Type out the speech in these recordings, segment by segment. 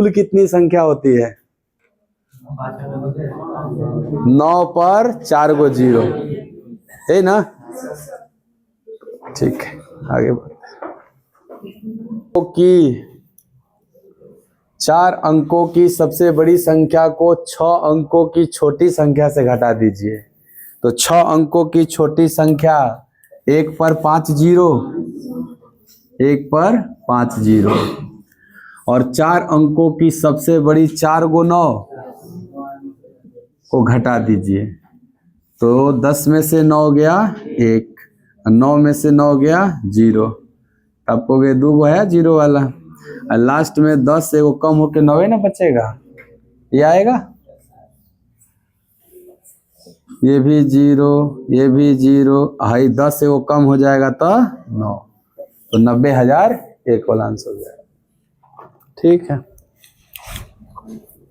कुल कितनी संख्या होती है? 9 पर 4 गो जीरो है ना। ठीक है, आगे बढ़ते की 4 अंकों की सबसे बड़ी संख्या को 6 अंकों की छोटी संख्या से घटा दीजिए। तो 6 अंकों की छोटी संख्या 1 पर 5 जीरो, 1 पर 5 जीरो, और 4 अंकों की सबसे बड़ी 4 गो 9 को घटा दीजिए। तो 10 में से 9 गया 1, 9 में से 9 गया 0, तब हो गए 2 आया 0 वाला, और लास्ट में 10 से वो कम होके 9 ना बचेगा, ये आएगा, ये भी 0, ये भी 0, हाई 10 से वो कम हो जाएगा तो 9, तो 90,000 एक वाला आंसर हो जाएगा। ठीक है,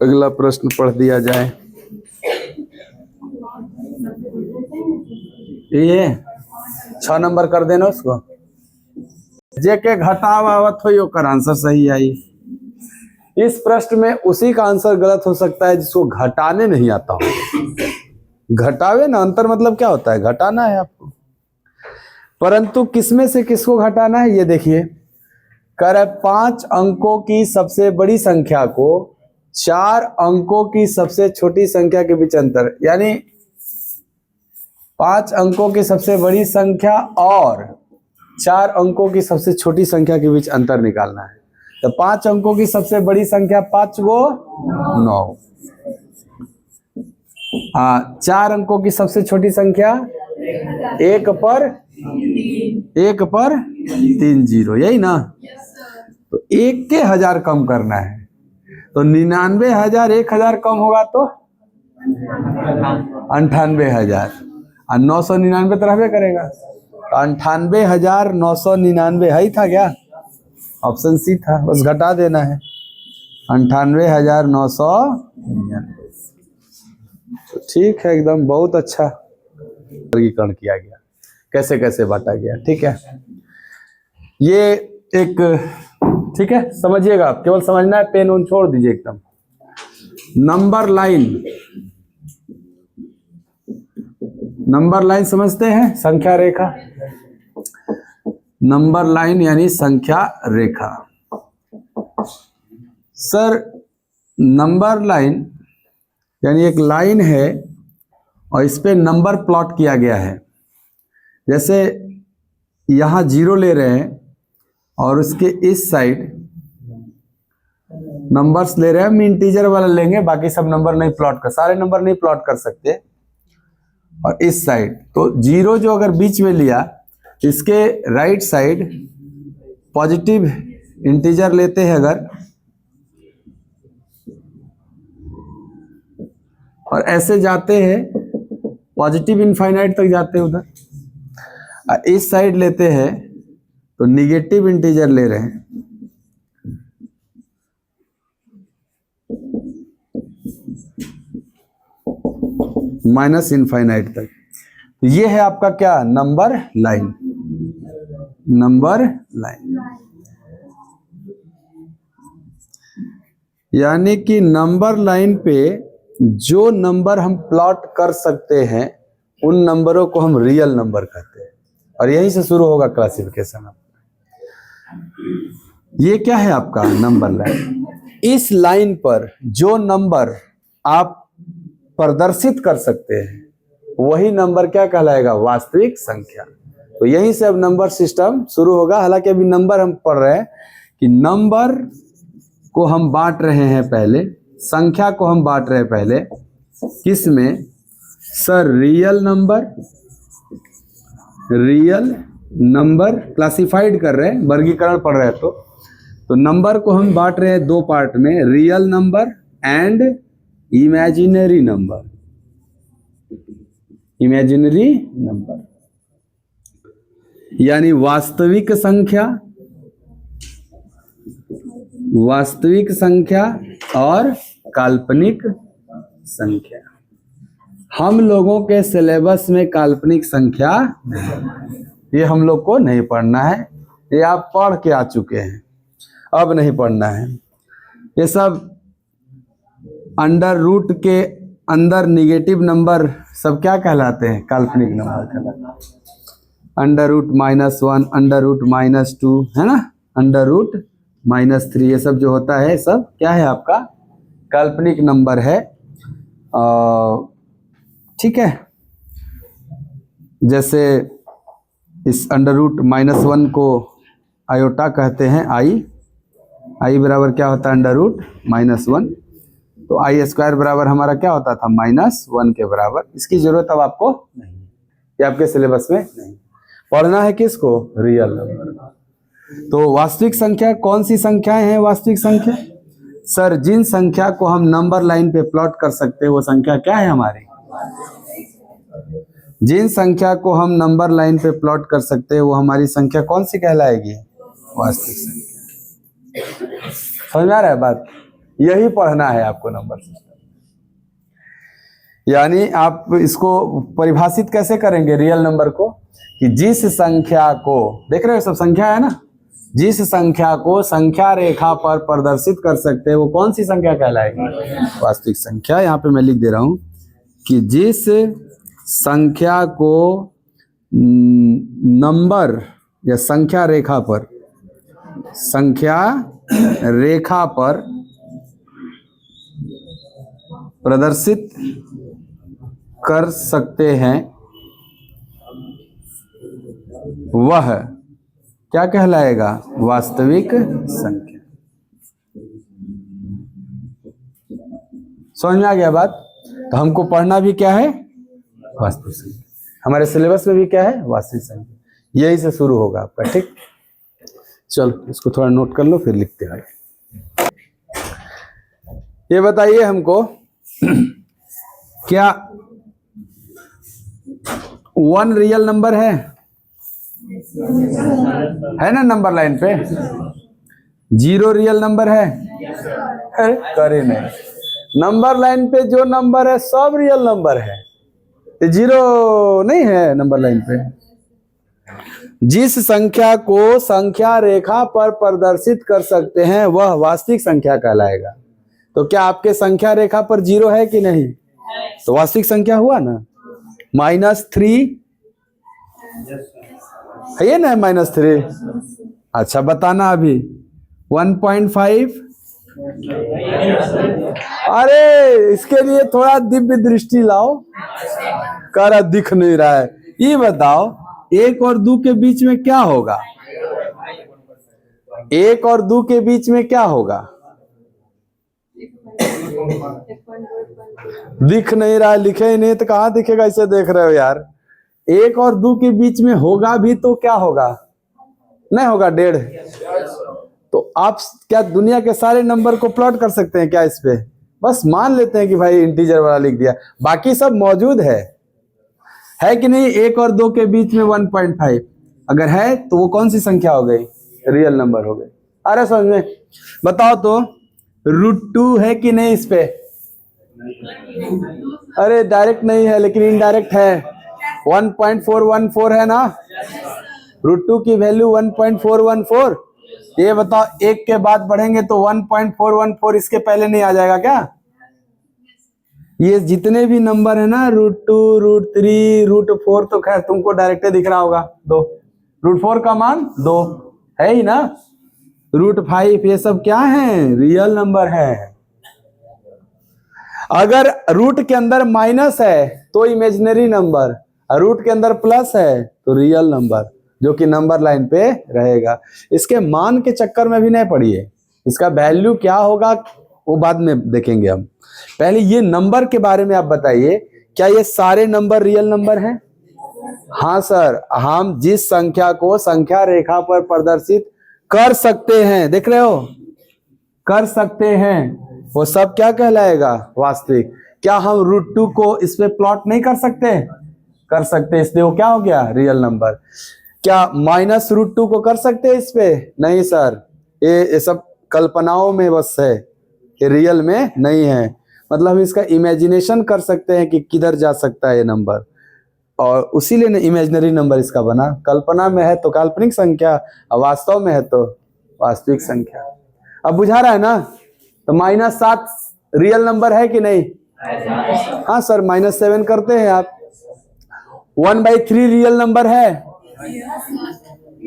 अगला प्रश्न पढ़ दिया जाए। ये 6 नंबर कर देना उसको, जे के घटाव आवत हो ओकर आंसर सही आई। इस प्रश्न में उसी का आंसर गलत हो सकता है जिसको घटाने नहीं आता हो। घटावे ना, अंतर मतलब क्या होता है, घटाना है आपको, परंतु किसमें से किसको घटाना है ये देखिए। कर 5 अंकों की सबसे बड़ी संख्या को 4 अंकों की सबसे छोटी संख्या के बीच अंतर, यानी 5 अंकों की सबसे बड़ी संख्या और 4 अंकों की सबसे छोटी संख्या के बीच अंतर निकालना है। तो 5 अंकों की सबसे बड़ी संख्या 5 गो 9, 4 अंकों की सबसे छोटी संख्या 1 पर 3 0, यही ना। तो 1 के 1000 कम करना है, तो 99,000 1000 कम होगा तो 98,000, और 999 तो रहबे करेगा, तो 98,999 है ही था क्या, ऑप्शन सी था, बस घटा देना है 98,999। तो ठीक है, एकदम बहुत अच्छा वर्गीकरण किया गया, कैसे कैसे बांटा गया। ठीक है, ये एक, ठीक है, समझिएगा आप, केवल समझना है, पेन उन छोड़ दीजिए एकदम। नंबर लाइन, नंबर लाइन समझते हैं, संख्या रेखा, नंबर लाइन यानी संख्या रेखा। सर नंबर लाइन यानी एक लाइन है और इस पे नंबर प्लॉट किया गया है। जैसे यहाँ 0 ले रहे हैं और उसके इस साइड नंबर्स ले रहे हैं, हम इंटीजर वाला लेंगे, बाकी सब नंबर नहीं प्लॉट कर, सारे नंबर नहीं प्लॉट कर सकते। और इस साइड तो 0 जो अगर बीच में लिया, इसके राइट साइड पॉजिटिव इंटीजर लेते हैं अगर, और ऐसे जाते हैं पॉजिटिव इनफाइनाइट तक जाते हैं उधर, और इस साइड लेते हैं तो निगेटिव इंटीजर ले रहे हैं, माइनस इनफाइनाइट तक। तो ये है आपका क्या, नंबर लाइन, नंबर लाइन। यानी कि नंबर लाइन पे जो नंबर हम प्लॉट कर सकते हैं उन नंबरों को हम रियल नंबर कहते हैं, और यहीं से शुरू होगा क्लासिफिकेशन। ये क्या है आपका नंबर लाइन। इस लाइन पर जो नंबर आप प्रदर्शित कर सकते हैं वही नंबर क्या कहलाएगा, वास्तविक संख्या। तो यहीं से अब नंबर सिस्टम शुरू होगा। हालांकि अभी नंबर हम पढ़ रहे हैं कि नंबर को हम बांट रहे हैं पहले, संख्या को हम बांट रहे हैं पहले किस में, sir real number, real number classified कर रहे हैं, वर्गीकरण पढ़ रहे हैं। तो नंबर को हम बांट रहे हैं 2 पार्ट में, real number and imaginary number, imaginary number यानी वास्तविक संख्या, वास्तविक संख्या और काल्पनिक संख्या। हम लोगों के सिलेबस में काल्पनिक संख्या ये हम लोग को नहीं पढ़ना है, ये आप पढ़ के आ चुके हैं, अब नहीं पढ़ना है। ये सब अंडर रूट के अंदर निगेटिव नंबर सब क्या कहलाते हैं, काल्पनिक नंबर कहलाते हैं। अंडर रूट -1, अंडर रूट -2 है ना, अंडर रूट -3, ये सब जो होता है सब क्या है आपका काल्पनिक नंबर है। ठीक है, जैसे इस अंडर रूट -1 को आयोटा कहते हैं, आई बराबर क्या होता है अंडर रूट -1, तो आई स्क्वायर बराबर हमारा क्या होता था, -1 के बराबर। इसकी जरूरत अब आपको नहीं, ये आपके सिलेबस में नहीं। पढ़ना है किसको, रियल नंबर। तो वास्तविक संख्या कौन सी संख्याएं हैं वास्तविक संख्या? सर जिन संख्या को हम नंबर लाइन पे प्लॉट कर सकते हैं वो संख्या क्या है हमारी? जिन संख्या को हम नंबर लाइन पे प्लॉट कर सकते हैं वो हमारी संख्या कौन सी कहलाएगी? वास्तविक संख्या। समझ में आ रहा है बात? यही पढ़ना है आपको नंबर सिस्टम। यानी आप इसको परिभाषित कैसे करेंगे रियल नंबर को, कि जिस संख्या को, देख रहे हो सब संख्या है ना, जिस संख्या को संख्या रेखा पर प्रदर्शित कर सकते हैं वो कौन सी संख्या कहलाएगी? वास्तविक संख्या। यहाँ पे मैं लिख दे रहा हूं कि जिस संख्या को नंबर या संख्या रेखा पर प्रदर्शित कर सकते हैं वह क्या कहलाएगा? वास्तविक संख्या। समझ में आ गया बात? तो हमको पढ़ना भी क्या है? वास्तविक संख्या। हमारे सिलेबस में भी क्या है? वास्तविक संख्या। यही से शुरू होगा आपका, ठीक? चलो इसको थोड़ा नोट कर लो फिर लिखते हैं। ये बताइए हमको क्या 1 रियल नंबर है ना नंबर लाइन पे? 0 रियल नंबर है? करे नहीं। नंबर लाइन पे जो नंबर है सब रियल नंबर है, 0 नहीं है नंबर लाइन पे। जिस संख्या को संख्या रेखा पर प्रदर्शित कर सकते हैं वह वास्तविक संख्या कहलाएगा। तो क्या आपके संख्या रेखा पर 0 है कि नहीं? तो वास्तविक संख्या हुआ ना। -3 है ये ना, -3। अच्छा बताना अभी 1.5। अरे इसके लिए थोड़ा दिव्य दृष्टि लाओ, कर दिख नहीं रहा है। ये बताओ 1 और 2 के बीच में क्या होगा? 1 और 2 के बीच में क्या होगा? दिख नहीं रहा है, लिखे ही नहीं तो कहां दिखेगा? इसे देख रहे हो यार। 1 और 2 के बीच में होगा भी तो क्या होगा? नहीं होगा 1.5। तो आप क्या दुनिया के सारे नंबर को प्लॉट कर सकते हैं क्या इस पे? बस मान लेते हैं कि भाई इंटीजर वाला लिख दिया, बाकी सब मौजूद है कि नहीं? 1 और 2 के बीच में 1.5 अगर है तो वो कौन सी संख्या हो गई? रियल नंबर हो गई। अरे समझ में? बताओ तो √2 है कि नहीं इस पे? अरे डायरेक्ट नहीं है लेकिन इनडायरेक्ट है। 1.414 है ना? √2 की वैल्यू 1.414। ये बताओ 1 के बाद बढ़ेंगे तो 1.414 इसके पहले नहीं आ जाएगा क्या? ये जितने भी नंबर है ना, √2, √3, √4, तो खैर तुमको डायरेक्ट दिख रहा होगा 2। √4 का मान 2 है ही ना। √5 ये सब क्या है? रियल नंबर है। अगर रूट के अंदर माइनस है तो इमेजिनरी नंबर, रूट के अंदर प्लस है तो रियल नंबर, जो कि नंबर लाइन पे रहेगा। इसके मान के चक्कर में भी नहीं पड़िए, इसका वैल्यू क्या होगा वो बाद में देखेंगे हम। पहले ये नंबर के बारे में आप बताइए, क्या ये सारे नंबर रियल नंबर हैं? हाँ सर, हम जिस संख्या को संख्या रेखा पर प्रदर्शित कर सकते हैं, देख रहे हो, कर सकते हैं, वो सब क्या कहलाएगा? वास्तविक। क्या हम √2 को इस पे प्लॉट नहीं कर सकते? कर सकते, इसलिए वो क्या हो गया? Real number. क्या -√2 को कर सकते हैं इस पे? नहीं सर, ये सब कल्पनाओं में बस है, ये रियल में नहीं है। मतलब हम इसका इमेजिनेशन कर सकते हैं कि किधर जा सकता है ये नंबर, और उसीलिए इमेजिनरी नंबर इसका बना। कल्पना में है तो काल्पनिक संख्या, और वास्तव में है तो वास्तविक संख्या। अब बुझा रहा है ना? तो -7 रियल नंबर है कि नहीं? हाँ सर, -7 करते हैं आप। 1/3 रियल नंबर है?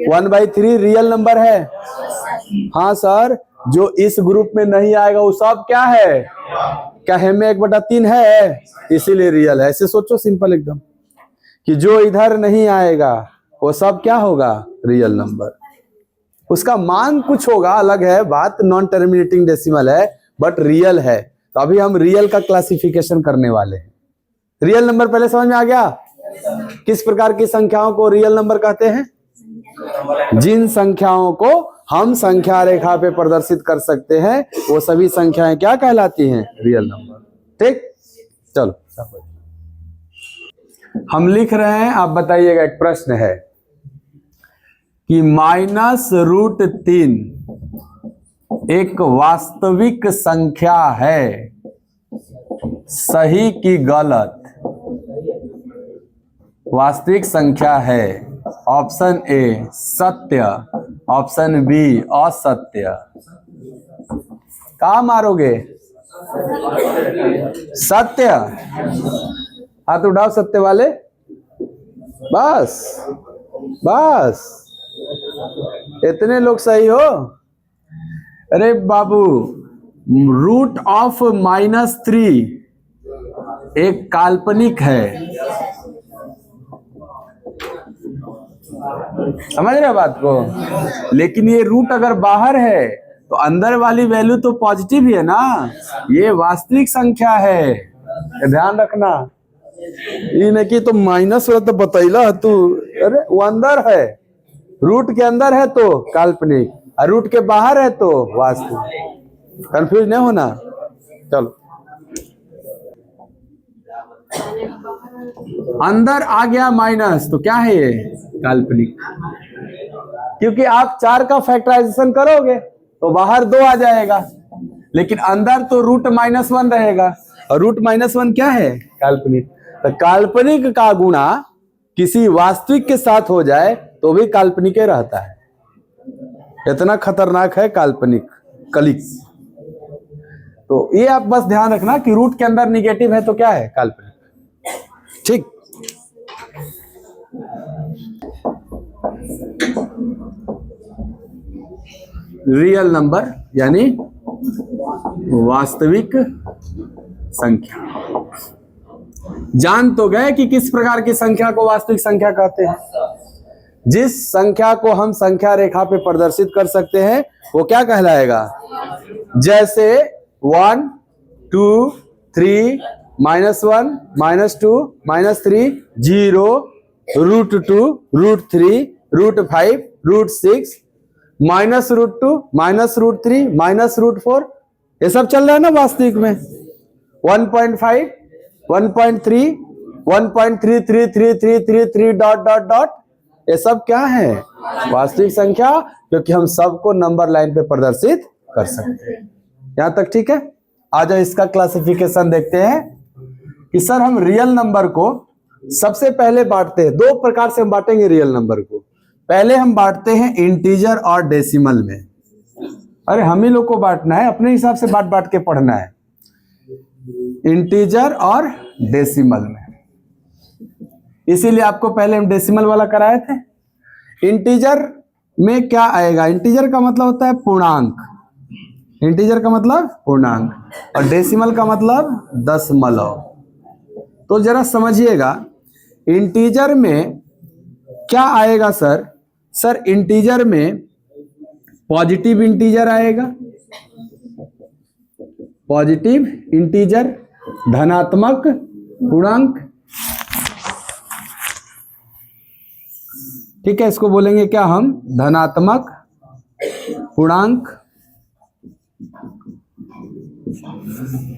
1/3 रियल नंबर है? हाँ सर, जो इस ग्रुप में नहीं आएगा वो सब क्या है? क्या है में 1/3 है, इसीलिए रियल है। ऐसे सोचो, सिंपल एकदम, कि जो इधर नहीं आएगा वो सब क्या होगा? Real number. उसका मान कुछ होगा, अलग है बात, नॉन टर्मिनेटिंग डेसिमल है, बट रियल है। तो अभी हम रियल का क्लासिफिकेशन करने वाले हैं। रियल नंबर पहले समझ में आ गया? किस प्रकार की संख्याओं को रियल नंबर कहते हैं? जिन संख्याओं को हम संख्या रेखा पे प्रदर्शित कर सकते हैं वो सभी संख्याएं क्या कहलाती हैं? Real number. ठीक, चलो हम लिख रहे हैं, आप बताइएगा। एक प्रश्न है कि -√3 एक वास्तविक संख्या है, सही कि गलत? वास्तविक संख्या है। ऑप्शन ए सत्य, ऑप्शन बी असत्य। कहाँ मारोगे? सत्य। हाथ उठाओ सत्य वाले। बस बस, इतने लोग सही हो। अरे बाबू, √3 एक काल्पनिक है। समझ रहे बात को? लेकिन ये रूट अगर बाहर है तो अंदर वाली वैल्यू तो पॉजिटिव ही है ना। ये वास्तविक संख्या है, ध्यान रखना। ये नहीं कि तो माइनस वाला तो बतैला तू, अरे वो अंदर है, रूट के अंदर है तो काल्पनिक, और रूट के बाहर है तो वास्तविक। कंफ्यूज नहीं होना। चलो, अंदर आ गया माइनस तो क्या है? ये काल्पनिक। क्योंकि आप 4 का फैक्टराइजेशन करोगे तो बाहर 2 आ जाएगा, लेकिन अंदर तो √-1 रहेगा, और √-1 क्या है? काल्पनिक। तो काल्पनिक का गुणा किसी वास्तविक के साथ हो जाए तो भी काल्पनिक ही रहता है। इतना खतरनाक है काल्पनिक कलिक। तो ये आप बस ध्यान रखना कि रूट के अंदर निगेटिव है तो क्या है? काल्पनिक। ठीक, रियल नंबर यानी वास्तविक संख्या। जान तो गए कि किस प्रकार की संख्या को वास्तविक संख्या कहते हैं। जिस संख्या को हम संख्या रेखा पे प्रदर्शित कर सकते हैं वो क्या कहलाएगा? जैसे 1, 2, 3, -1, -2, -3, 0, √2, √3, √5, √6, -√2, -√3, -√4, ये सब चल रहा है ना वास्तविक में। 1.5, 1.3, 1.333333 ... ये सब क्या है? वास्तविक संख्या, क्योंकि हम सबको नंबर लाइन पे प्रदर्शित कर सकते हैं। यहां तक ठीक है? आ जाओ इसका क्लासिफिकेशन देखते हैं कि सर हम रियल नंबर को सबसे पहले बांटते हैं। 2 प्रकार से हम बांटेंगे रियल नंबर को। पहले हम बांटते हैं इंटीजर और डेसिमल में। अरे हम ही लोग को बांटना है, अपने हिसाब से बांट के पढ़ना है। इंटीजर और डेसिमल में, इसीलिए आपको पहले हम डेसिमल वाला कराए थे। इंटीजर में क्या आएगा? इंटीजर का मतलब होता है पूर्णांक। इंटीजर का मतलब पूर्णांक, और डेसिमल का मतलब दशमलव। तो जरा समझिएगा, इंटीजर में क्या आएगा सर? सर इंटीजर में पॉजिटिव इंटीजर आएगा। पॉजिटिव इंटीजर, धनात्मक पूर्णांक। ठीक है, इसको बोलेंगे क्या हम? धनात्मक पूर्णांक।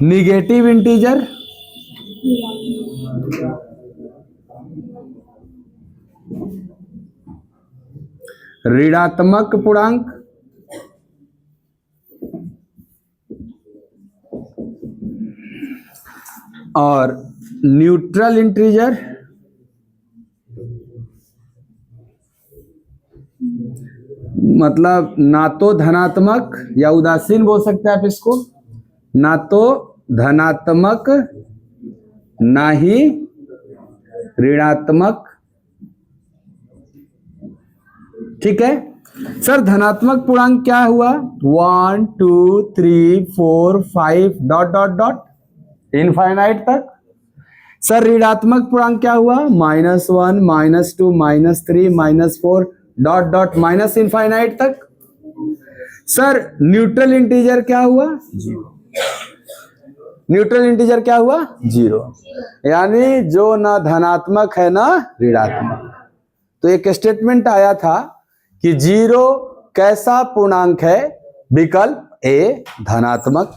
निगेटिव इंटीजर, ऋणात्मक पूर्णांक। और न्यूट्रल इंटीजर, मतलब ना तो धनात्मक या उदासीन बोल सकते हैं आप इसको, ना तो धनात्मक ना ही ऋणात्मक। ठीक है सर, धनात्मक पूर्णांक क्या हुआ? 1, 2, 3, 4, 5 ... इनफाइनाइट तक। सर ऋणात्मक पूर्णांक क्या हुआ? -1, -2, -3, -4 ... इनफाइनाइट तक। सर न्यूट्रल इंटीजर क्या हुआ? 0। न्यूट्रल इंटीजर क्या हुआ? 0, यानी जो ना धनात्मक है ना ऋणात्मक। तो एक स्टेटमेंट आया था कि 0 कैसा पूर्णांक है? विकल्प ए धनात्मक,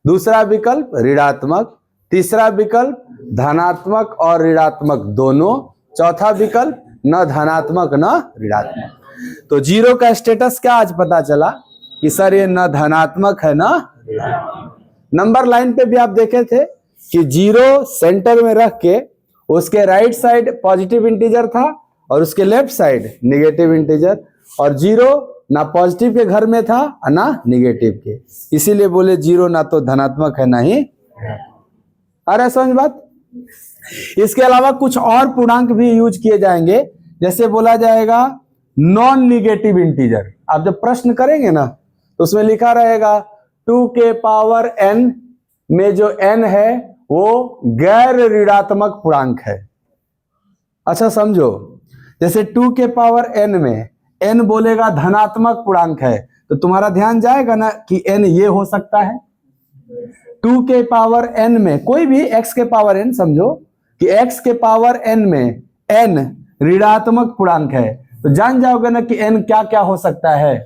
दूसरा विकल्प ऋणात्मक, तीसरा विकल्प धनात्मक और ऋणात्मक दोनों, चौथा विकल्प न धनात्मक न ऋणात्मक। तो 0 का स्टेटस क्या आज पता चला कि सर ये न धनात्मक है न ऋणात्मक। नंबर लाइन पे भी आप देखे थे कि 0 सेंटर में रख के उसके राइट साइड पॉजिटिव इंटीजर था और उसके लेफ्ट साइड नेगेटिव इंटीजर, और 0 ना पॉजिटिव के घर में था ना नेगेटिव के, इसीलिए बोले 0 ना तो धनात्मक है ना ही। अरे समझ बात। इसके अलावा कुछ और पूर्णांक भी यूज किए जाएंगे, जैसे बोला जाएगा नॉन निगेटिव इंटीजर। आप जब प्रश्न करेंगे ना तो उसमें लिखा रहेगा 2 के पावर n में जो n है वो गैर ऋणात्मक पूर्णांक है। अच्छा समझो, जैसे 2 के पावर n में n बोलेगा धनात्मक पूर्णांक है, तो तुम्हारा ध्यान जाएगा ना कि n ये हो सकता है। 2 के पावर n में कोई भी x के पावर n, समझो कि x के पावर n में n ऋणात्मक पूर्णांक है, तो जान जाओगे ना कि n क्या क्या हो सकता है?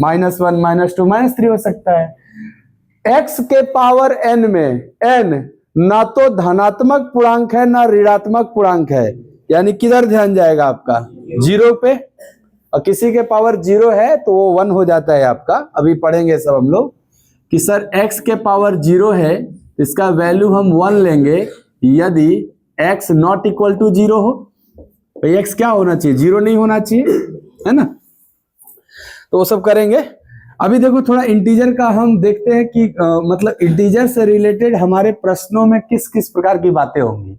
-1, -2, -3 हो सकता है। x के पावर n में n ना तो धनात्मक पूर्णांक है ना ऋणात्मक पूर्णांक है, यानी किधर ध्यान जाएगा आपका? 0 पे। और किसी के पावर 0 है तो वो 1 हो जाता है आपका। अभी पढ़ेंगे सब हम लोग कि सर x के पावर 0 है, इसका वैल्यू हम 1 लेंगे यदि x नॉट इक्वल टू 0 हो। तो x क्या होना चाहिए? 0 नहीं होना चाहिए, है ना। तो वो सब करेंगे। अभी देखो थोड़ा इंटीजर का हम देखते हैं कि मतलब इंटीजर से रिलेटेड हमारे प्रश्नों में किस किस प्रकार की बातें होंगी।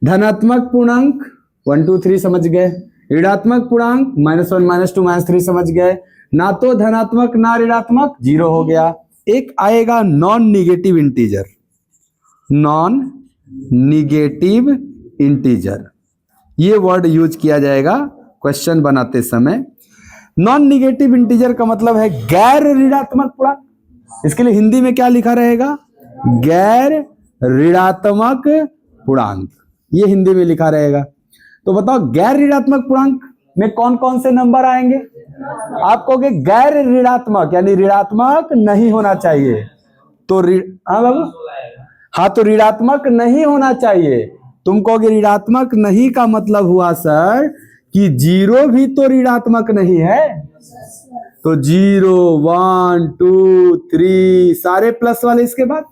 धनात्मक पूर्णांक 1, 2, 3 समझ गए, ऋणात्मक पूर्णांक -1, -2, -3 समझ गए, ना तो धनात्मक ना ऋणात्मक 0 हो गया। एक आएगा non negative integer, non negative integer, ये वर्ड यूज किया जाएगा क्वेश्चन बनाते समय। नॉन निगेटिव इंटीजर का मतलब है गैर ऋणात्मक पूर्णांक। इसके लिए हिंदी में क्या लिखा रहेगा? गैर ऋणात्मक पूर्णांक, ये हिंदी में लिखा रहेगा। तो बताओ गैर ऋणात्मक पूर्णांक में कौन कौन से नंबर आएंगे? आप कहोगे गैर ऋणात्मक यानी ऋणात्मक नहीं होना चाहिए, तो हाँ बाबू, हाँ तो ऋणात्मक नहीं होना चाहिए। तुम कहोगे ऋणात्मक नहीं का मतलब हुआ सर कि 0 भी तो ऋणात्मक नहीं है। तो 0, 1, 2, 3 सारे प्लस वाले इसके बाद,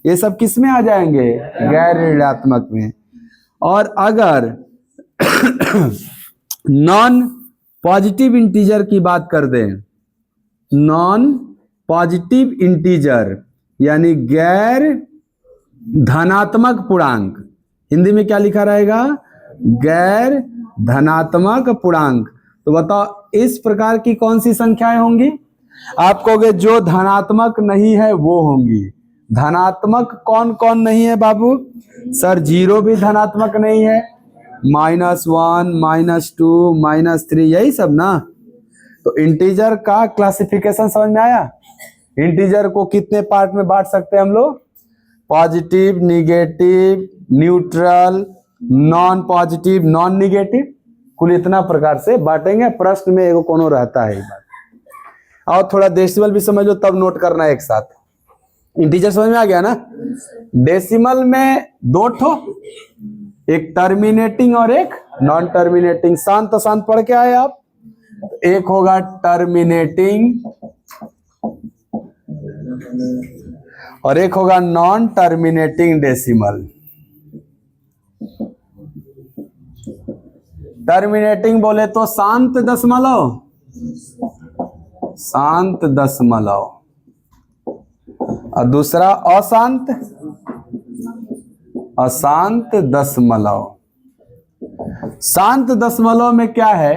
ये सब किस में आ जाएंगे? गैर ऋणात्मक में। और अगर नॉन पॉजिटिव इंटीजर की बात कर दें, नॉन पॉजिटिव इंटीजर यानी गैर धनात्मक पूर्णांक, हिंदी में क्या लिखा रहेगा? गैर धनात्मक पूर्णांक। तो बताओ इस प्रकार की कौन सी संख्याएं होंगी? आप कहोगे जो धनात्मक नहीं है वो होंगी। धनात्मक कौन कौन नहीं है बाबू? सर 0 भी धनात्मक नहीं है, -1, -2, -3 यही सब ना। तो इंटीजर का क्लासिफिकेशन समझ में आया? इंटीजर को कितने पार्ट में बांट सकते हैं हम लोग? Positive, negative, neutral, non positive, non negative, कुल इतना प्रकार से बांटेंगे। प्रश्न में एगो कोनो रहता है बात। और थोड़ा डेसिमल भी समझ लो तब नोट करना एक साथ। इंटीजर समझ में आ गया ना? डेसिमल में 2 ठो, एक टर्मिनेटिंग और एक नॉन टर्मिनेटिंग। शांत शांत पढ़ के आए आप। एक होगा टर्मिनेटिंग और एक होगा नॉन टर्मिनेटिंग डेसिमल। टर्मिनेटिंग बोले तो शांत दशमलव, शांत दशमलव, और दूसरा अशांत, अशांत दशमलव। शांत दशमलव में क्या है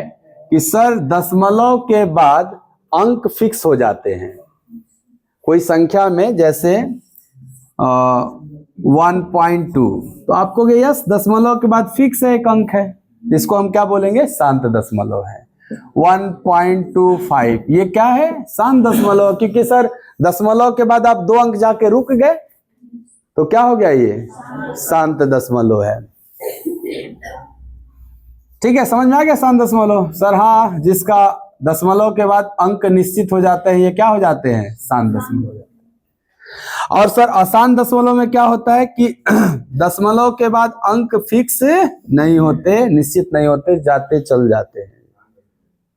कि सर दशमलव के बाद अंक फिक्स हो जाते हैं। कोई संख्या में जैसे 1.2, तो आपको कहोगे यस दशमलव के बाद फिक्स है एक अंक है, इसको हम क्या बोलेंगे? शांत दशमलव है। 1.25 ये क्या है? शांत दशमलव, क्योंकि सर दशमलव के बाद आप 2 अंक जाके रुक गए, तो क्या हो गया, ये शांत दशमलव है। ठीक है, समझ में आ गया शांत दशमलव सर? हाँ, जिसका दशमलव के बाद अंक निश्चित हो जाते हैं, ये क्या हो जाते हैं, शांत दशमलव हो जाते हैं। और सर अशांत दशमलव में क्या होता है कि दशमलव के बाद अंक फिक्स नहीं होते, निश्चित नहीं होते, जाते चल जाते हैं,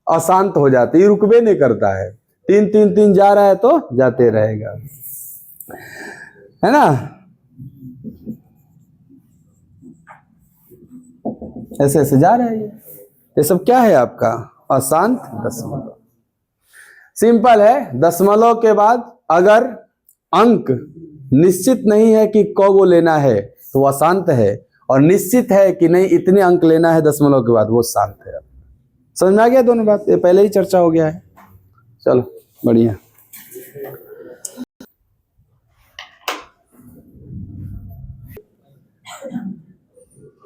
अशांत हो जाते, ये रुकबे नहीं करता है, 3 3 3 जा रहा है तो जाते रहेगा, है ना? ऐसे ऐसे जा रहा है ये सब क्या है आपका, अशांत दशमलव। सिंपल है, दशमलव के बाद अगर अंक निश्चित नहीं है कि को लेना है तो वो अशांत है, और निश्चित है कि नहीं इतने अंक लेना है दशमलव के बाद, वो शांत है। समझ में आ गया दोनों बात? ये पहले ही चर्चा हो गया है। चलो बढ़िया।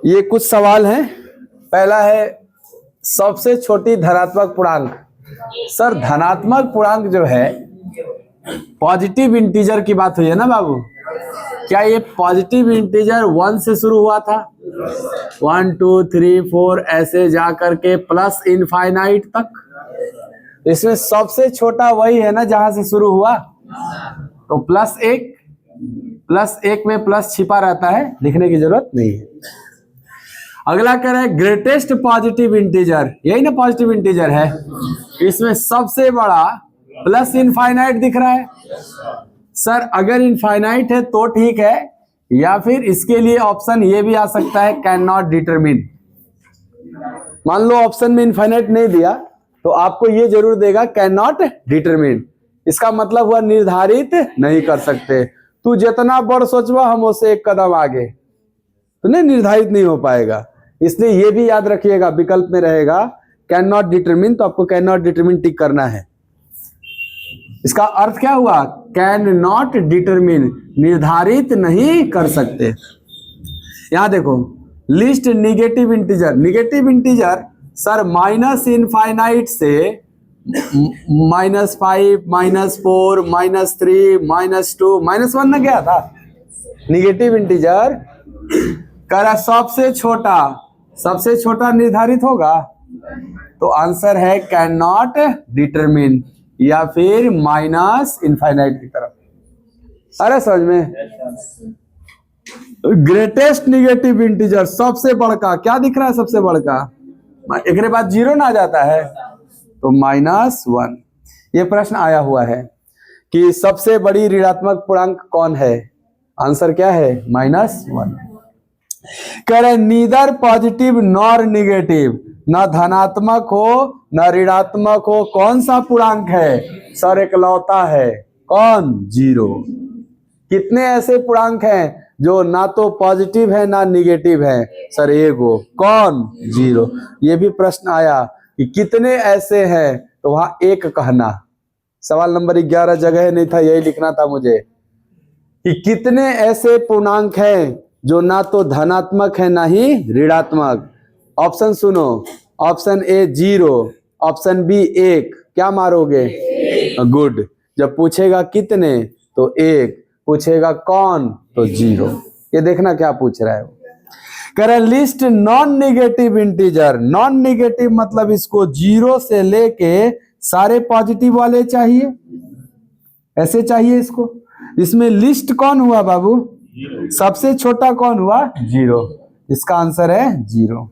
ये कुछ सवाल हैं। पहला है सबसे छोटी धनात्मक पूर्णांक। सर धनात्मक पूर्णांक जो है, पॉजिटिव इंटीजर की बात हुई है ना बाबू? क्या ये पॉजिटिव इंटीजर 1 से शुरू हुआ था? 1 2 3 4 ऐसे जा करके प्लस इनफाइनाइट तक। इसमें सबसे छोटा वही है ना जहां से शुरू हुआ, तो प्लस एक में प्लस छिपा रहता है, लिखने की जरूरत नहीं है। अगला कह रहा है ग्रेटेस्ट पॉजिटिव इंटीजर, यही ना पॉजिटिव इंटीजर है, इसमें सबसे बड़ा प्लस इनफाइनाइट दिख रहा है। सर अगर इनफाइनाइट है तो ठीक है, या फिर इसके लिए ऑप्शन ये भी आ सकता है कैन नॉट डिटरमिन। मान लो ऑप्शन में इनफाइनाइट नहीं दिया तो आपको ये जरूर देगा कैन नॉट डिटरमिन, इसका मतलब हुआ निर्धारित नहीं कर सकते। तू जितना बड़ सोचवा हम उससे एक कदम आगे, तो नहीं निर्धारित नहीं हो पाएगा। इसलिए ये भी याद रखिएगा, विकल्प में रहेगा कैन नॉट डिटरमिन, तो आपको कैन नॉट डिटरमिन टिक करना है। इसका अर्थ क्या हुआ, कैन नॉट डिटरमिन, निर्धारित नहीं कर सकते। यहां देखो list negative integer, negative integer sir minus infinite से -5 -4 -3 -2 -1 ना गया था निगेटिव इंटीजर। करा सबसे छोटा निर्धारित होगा, तो आंसर है कैन नॉट डिटरमिन या फिर माइनस इनफाइनाइट की तरफ। अरे समझ में, ग्रेटेस्ट निगेटिव इंटीजर सबसे बड़का क्या दिख रहा है, सबसे बड़का एक के बाद 0 ना आ जाता है तो -1। ये प्रश्न आया हुआ है कि सबसे बड़ी ऋणात्मक पूर्णांक कौन है, आंसर क्या है -1। कह रहे नीदर पॉजिटिव नॉर निगेटिव, ना धनात्मक हो ना ऋणात्मक हो, कौन सा पूर्णांक है सर, एकलौता है, कौन, 0। कितने ऐसे पूर्णांक हैं जो ना तो पॉजिटिव है ना निगेटिव है सर, एगो, कौन, 0। ये भी प्रश्न आया कि कितने ऐसे हैं, तो वहां एक कहना, सवाल नंबर 11 जगह नहीं था, यही लिखना था मुझे कि कितने ऐसे पूर्णांक हैं जो ना तो धनात्मक है ना ही ऋणात्मक। ऑप्शन सुनो, ऑप्शन ए 0, ऑप्शन बी 1, क्या मारोगे, गुड। जब पूछेगा कितने तो 1, पूछेगा कौन तो 0। ये देखना क्या पूछ रहा है वो। कह रहा है list non negative integer, non negative मतलब इसको 0 से लेके सारे पॉजिटिव वाले चाहिए, ऐसे चाहिए इसको। इसमें लिस्ट कौन हुआ बाबू, सबसे छोटा कौन हुआ, 0, इसका आंसर है 0।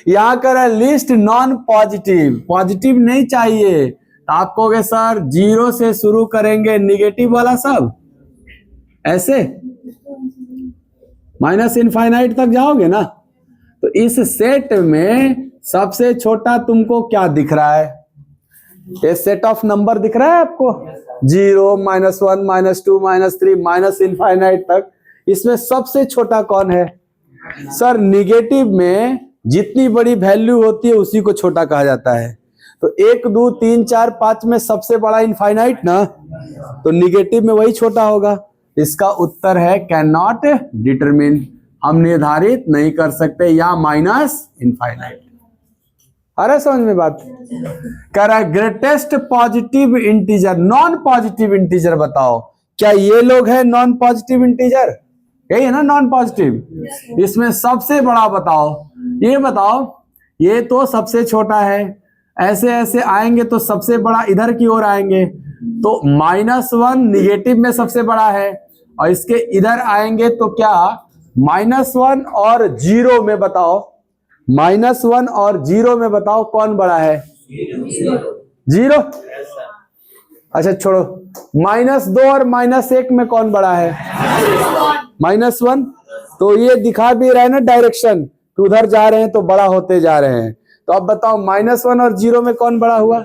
यहां कर लिस्ट नॉन पॉजिटिव, पॉजिटिव नहीं चाहिए, तो आप कहोगे सर 0 से शुरू करेंगे निगेटिव वाला सब, ऐसे माइनस इनफाइनाइट तक जाओगे ना, तो इस सेट में सबसे छोटा तुमको क्या दिख रहा है, ये सेट ऑफ नंबर दिख रहा है आपको, 0 -1 -2 -3 माइनस इनफाइनाइट तक, इसमें सबसे छोटा कौन है सर, निगेटिव में जितनी बड़ी वैल्यू होती है उसी को छोटा कहा जाता है। तो 1 2 3 4 5 में सबसे बड़ा इनफाइनाइट ना, तो निगेटिव में वही छोटा होगा। इसका उत्तर है कैन नॉट डिटरमिन, हम निर्धारित नहीं कर सकते, या माइनस इनफाइनाइट। अरे समझ में बात, कह रहा है greatest positive integer, non positive integer बताओ क्या ये लोग है नॉन पॉजिटिव इंटीजर? यही है ना नॉन पॉजिटिव। इसमें सबसे बड़ा बताओ, ये बताओ, ये तो सबसे छोटा है, ऐसे ऐसे आएंगे तो सबसे बड़ा इधर की ओर आएंगे, तो -1 निगेटिव में सबसे बड़ा है, और इसके इधर आएंगे तो क्या -1 और 0 में बताओ, -1 और 0 में बताओ कौन बड़ा है? 0। अच्छा छोड़ो, -2 और -1 में कौन बड़ा है? -1। तो ये दिखा भी रहा है ना डायरेक्शन, तो उधर जा रहे हैं तो बड़ा होते जा रहे हैं। तो अब बताओ -1 और 0 में कौन बड़ा हुआ?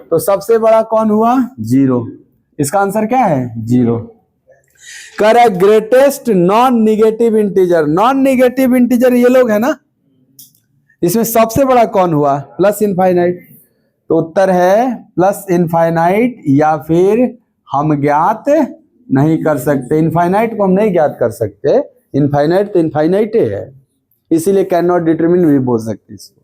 तो सबसे बड़ा कौन हुआ? 0। इसका आंसर क्या है? 0। कह रहा है greatest non negative integer. Non negative integer ये लोग है ना, इसमें सबसे बड़ा कौन हुआ? Plus infinite. तो उत्तर है प्लस इनफाइनाइट, या फिर हम ज्ञात नहीं कर सकते। इनफाइनाइट को हम नहीं ज्ञात कर सकते, इनफाइनाइट तो इनफाइनाइट है, इसीलिए कैन नॉट डिटरमिन भी बोल सकते इसको।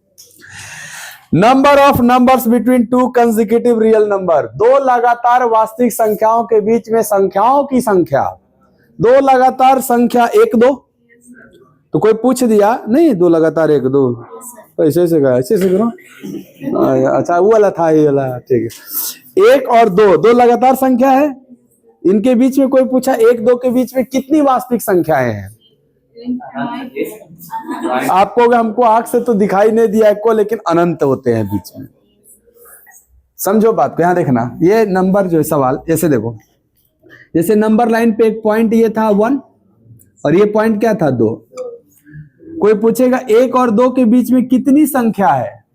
Number of numbers between two consecutive real number. दो लगातार वास्तविक संख्याओं के बीच में संख्याओं की संख्या। दो लगातार संख्या 1 2, तो कोई पूछ दिया नहीं 2 लगातार 1 2, तो ऐसे ऐसे करो। अच्छा वो वाला था, ये वाला ठीक है। 1 और 2 दो लगातार संख्या है, इनके बीच में कोई पूछा 1 2 के बीच में कितनी वास्तविक संख्याएं हैं? आपको हमको आंख से तो दिखाई नहीं दिया को, लेकिन अनंत होते हैं बीच में। समझो बात को, यहां देखना, ये नंबर जो है सवाल ऐसे देखो, जैसे नंबर लाइन पे एक पॉइंट ये था 1 और ये पॉइंट क्या था 2। कोई पूछेगा 1 और 2 के बीच में कितनी संख्या है,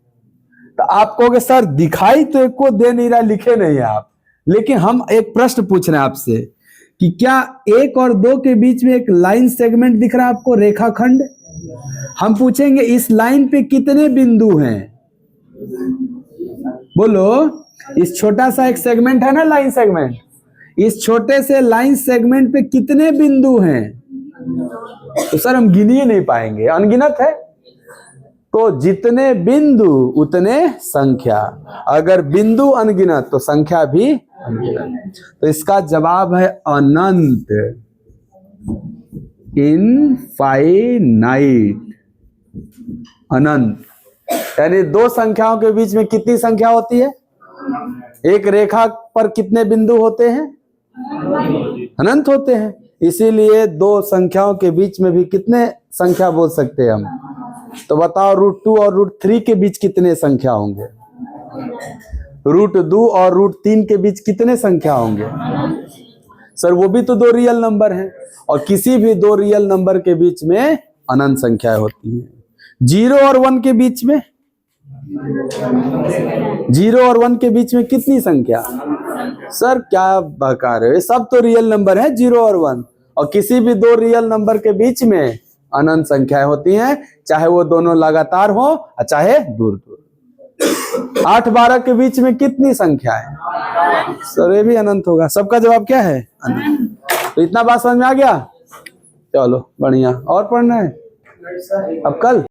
तो आप कहोगे सर दिखाई तो एक को दे नहीं रहा, लिखे नहीं है आप। लेकिन हम एक प्रश्न पूछ रहे हैं आपसे कि क्या 1 और 2 के बीच में एक लाइन सेगमेंट दिख रहा है आपको, रेखाखंड? हम पूछेंगे इस लाइन पे कितने बिंदु हैं? बोलो, इस छोटा सा एक सेगमेंट है ना लाइन सेगमेंट, इस छोटे से लाइन सेगमेंट पे कितने बिंदु हैं? तो सर हम गिन ही नहीं पाएंगे, अनगिनत है। तो जितने बिंदु उतने संख्या, अगर बिंदु अनगिनत तो संख्या भी अनगिनत। तो इसका जवाब है अनंत, इनफाइनाइट, अनंत। यानी दो संख्याओं के बीच में कितनी संख्या होती है? एक रेखा पर कितने बिंदु होते हैं? अनंत होते हैं। इसीलिए दो संख्याओं के बीच में भी कितने संख्या बोल सकते हैं हम? तो बताओ √2 और √3 के बीच कितने संख्या होंगे? √2 और √3 के बीच कितने संख्या होंगे? सर वो भी तो दो रियल नंबर हैं, और किसी भी दो रियल नंबर के बीच में अनंत संख्याएं होती हैं। 0 और 1 के बीच में, 0 और 1 के बीच में कितनी संख्या? सर क्या बता रहे हो, सब तो रियल नंबर है 0 और 1, और किसी भी दो रियल नंबर के बीच में अनंत संख्याएं होती हैं, चाहे वो दोनों लगातार हो और चाहे दूर दूर। 8 12 के बीच में कितनी संख्या है? सर ये भी अनंत होगा। सबका जवाब क्या है? अनंत। तो इतना बात समझ में आ गया? चलो बढ़िया। और पढ़ना है अब कल।